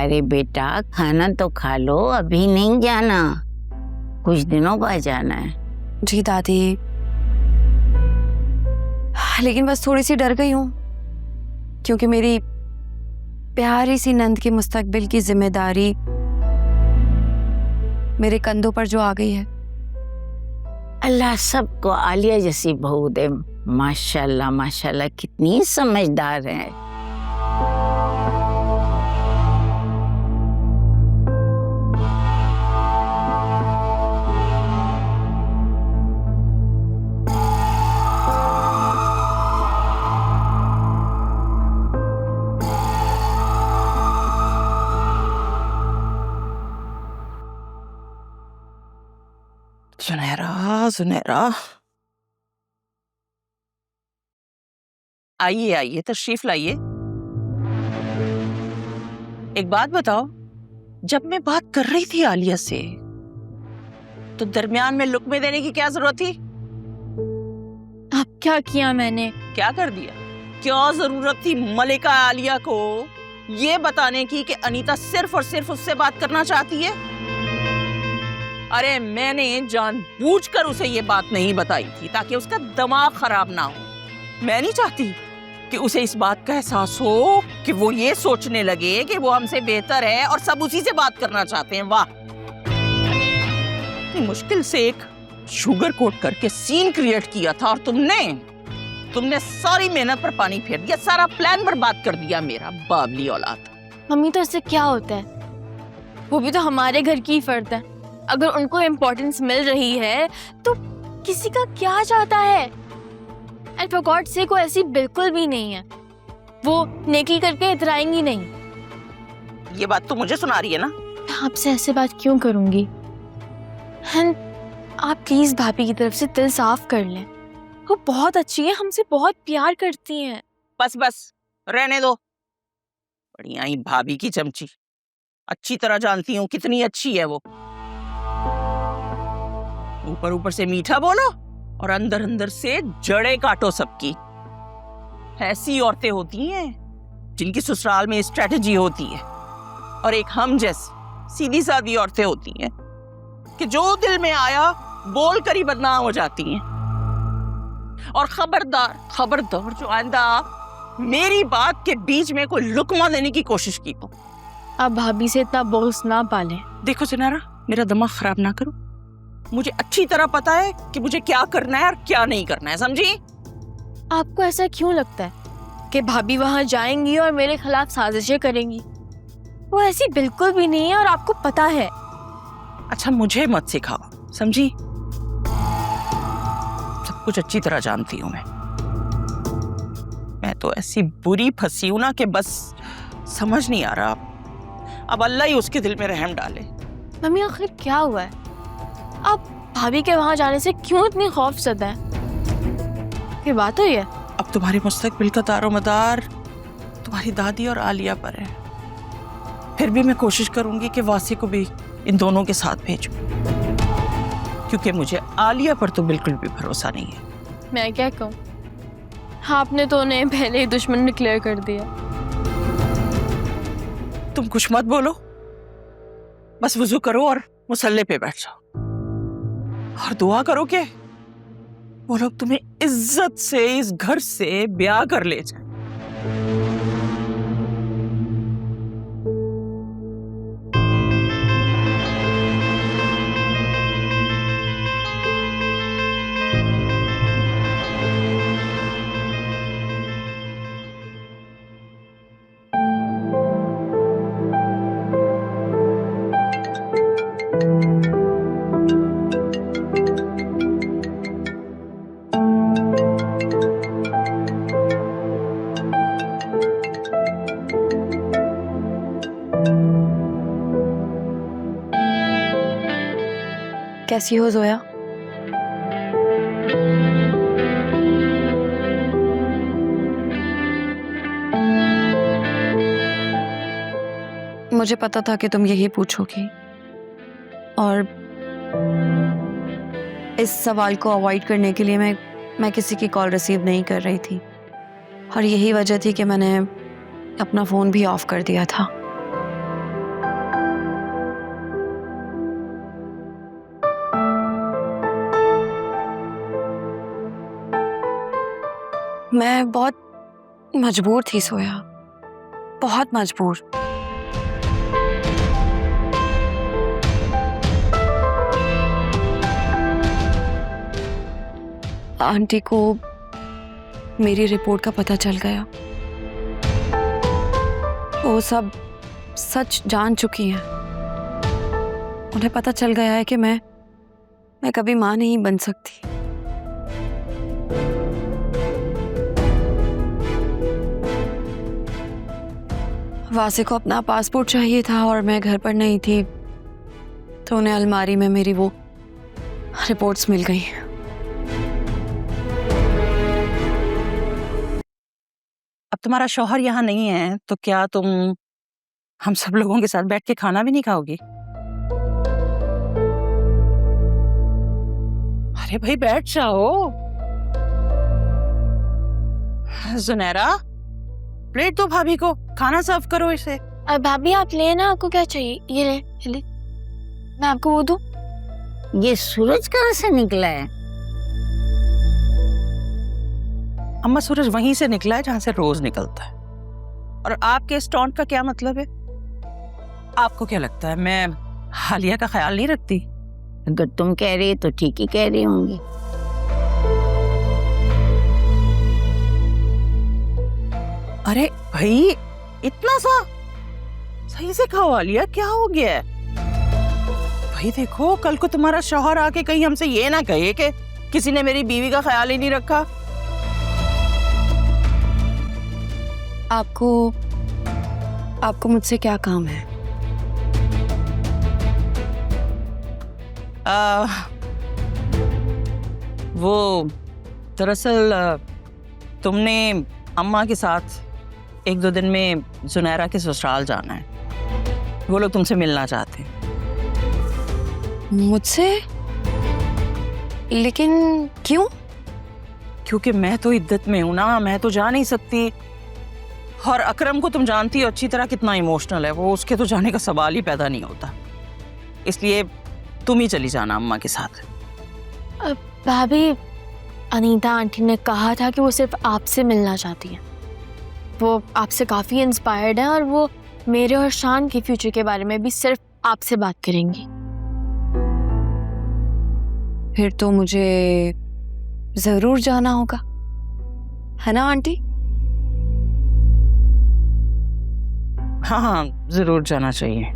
अरे बेटा खाना तो खा लो, अभी नहीं जाना, कुछ दिनों बाद जाना है। जी दादी, लेकिन बस थोड़ी सी डर गई हूँ क्योंकि मेरी प्यारी सी नंद की मुस्तकबिल की जिम्मेदारी मेरे कंधों पर जो आ गई है। अल्लाह सबको आलिया जैसी बहू दे। माशाल्लाह माशाल्लाह, कितनी समझदार है। सुनहरा सुनहरा, आइए आइए, तशरीफ लाइए। एक बात बताओ, जब मैं बात कर रही थी आलिया से तो दरमियान में लुक्मे देने की क्या जरूरत थी? अब क्या किया मैंने? क्या कर दिया? क्या जरूरत थी मलिका आलिया को ये बताने की कि अनीता सिर्फ और सिर्फ उससे बात करना चाहती है? अरे मैंने जानबूझकर उसे ये बात नहीं बताई थी ताकि उसका दिमाग खराब ना हो। मैं नहीं चाहती कि उसे इस बात का एहसास हो कि वो ये सोचने लगे कि वो हमसे बेहतर है और सब उसी से बात करना चाहते हैं। वाह, मुश्किल से एक शुगर कोट करके सीन क्रिएट किया था और तुमने सारी मेहनत पर पानी फेर दिया, सारा प्लान बर्बाद कर दिया मेरा, बावली औलाद। मम्मी तो इससे क्या होता है, वो भी तो हमारे घर की फर्द है। अगर उनको इम्पोर्टेंस मिल रही है तो किसी का क्या जाता है। एंड फॉर गॉड से को ऐसी बिल्कुल भी नहीं है, वो नेकी करके इतराएंगी नहीं। ये बात तो मुझे सुना रही है ना? आपसे ऐसे बात क्यों करूंगी? एंड आप प्लीज भाभी की तरफ से दिल साफ कर लें, वो बहुत अच्छी है, हमसे बहुत प्यार करती हैं। बस बस रहने दो, बढ़िया ही भाभी की चमची। अच्छी तरह जानती हूँ कितनी अच्छी है वो। ऊपर ऊपर से मीठा बोलो और अंदर अंदर से जड़े काटो सबकी। ऐसी औरतें होती हैं जिनकी ससुराल में स्ट्रेटजी होती है, और एक हम जैसी सीधी सादी औरतें होती हैं कि जो दिल में आया बोल कर ही बदनाम हो जाती हैं। और खबरदार खबरदार, जो आइंदा मेरी बात के बीच में कोई लुकमा देने की कोशिश की तो। आप भाभी से इतना बोझ ना पालें। देखो सुनहरा, मेरा दिमाग खराब ना करो, मुझे अच्छी तरह पता है कि मुझे क्या करना है और क्या नहीं करना है, समझी? आपको ऐसा क्यों लगता है कि भाभी वहां जाएंगी और मेरे खिलाफ साजिशें करेंगी? वो ऐसी बिल्कुल भी नहीं है और आपको पता है। अच्छा मुझे मत सिखाओ, समझी? सब कुछ अच्छी तरह जानती हूं मैं तो ऐसी बुरी फंसी हूं ना कि बस समझ नहीं आ रहा। अब अल्लाह ही उसके दिल में रहम डाले। मम्मी आखिर क्या हुआ है? आप भाभी के वहां जाने से क्यों इतनी खौफज़दा है? ये बात हुई है? अब तुम्हारी मुस्तकबिल का दारोमदार तुम्हारी दादी और आलिया पर है। फिर भी मैं कोशिश करूंगी कि वासी को भी इन दोनों के साथ भेजूं, क्योंकि मुझे आलिया पर तो बिल्कुल भी भरोसा नहीं है। मैं क्या कहूँ, आपने तो उन्हें पहले ही दुश्मन डिक्लेयर कर दिया। तुम कुछ मत बोलो, बस वुजू करो और मुसल्ले पे बैठ जाओ और दुआ करो कि वो लोग तुम्हें इज्जत से इस घर से ब्याह कर ले जाए। कैसी हो जोया? मुझे पता था कि तुम यही पूछोगी और इस सवाल को अवॉइड करने के लिए मैं किसी की कॉल रिसीव नहीं कर रही थी, और यही वजह थी कि मैंने अपना फ़ोन भी ऑफ कर दिया था। मैं बहुत मजबूर थी सोया, बहुत मजबूर। आंटी को मेरी रिपोर्ट का पता चल गया। वो सब सच जान चुकी हैं। उन्हें पता चल गया है कि मैं कभी मां नहीं बन सकती। वासे को अपना पासपोर्ट चाहिए था और मैं घर पर नहीं थी, तो उन्हें अलमारी में मेरी वो रिपोर्ट्स मिल गई। अब तुम्हारा शौहर यहाँ नहीं है तो क्या तुम हम सब लोगों के साथ बैठ के खाना भी नहीं खाओगी? अरे भाई बैठ जाओ। जुनैरा, प्लेट दो भाभी को, खाना सर्व करो इसे। भाभी आप ले ना, आपको क्या चाहिए? ये ले, मैं आपको वो दूं? ये सूरज कहाँ से निकला है? अम्मा, सूरज वहीं से निकला है जहां से रोज निकलता है। और आपके इस टॉन्ट का क्या मतलब है? आपको क्या लगता है मैं हालिया का ख्याल नहीं रखती? अगर तुम कह रही तो ठीक ही कह रही होंगी। अरे भाई, इतना सा सही से खाओ आलिया, क्या हो गया है? भाई देखो, कल को तुम्हारा शौहर आके कहीं हमसे ये ना कहे कि किसी ने मेरी बीवी का ख्याल ही नहीं रखा। आपको मुझसे क्या काम है? वो दरअसल तुमने अम्मा के साथ 1-2 दिन में जुनैरा के ससुराल जाना है। वो लोग तुमसे मिलना चाहते हैं। मुझसे? लेकिन क्यों? क्योंकि मैं तो इद्दत में हूं ना, मैं तो जा नहीं सकती। और अकरम को तुम जानती हो अच्छी तरह कितना इमोशनल है वो, उसके तो जाने का सवाल ही पैदा नहीं होता। इसलिए तुम ही चली जाना अम्मा के साथ। भाभी, अनीता आंटी ने कहा था कि वो सिर्फ आपसे मिलना चाहती हैं। वो आपसे काफ़ी इंस्पायर्ड हैं और वो मेरे और शान के फ्यूचर के बारे में भी सिर्फ आपसे बात करेंगी। फिर तो मुझे जरूर जाना होगा, है ना आंटी? हाँ हाँ, जरूर जाना चाहिए।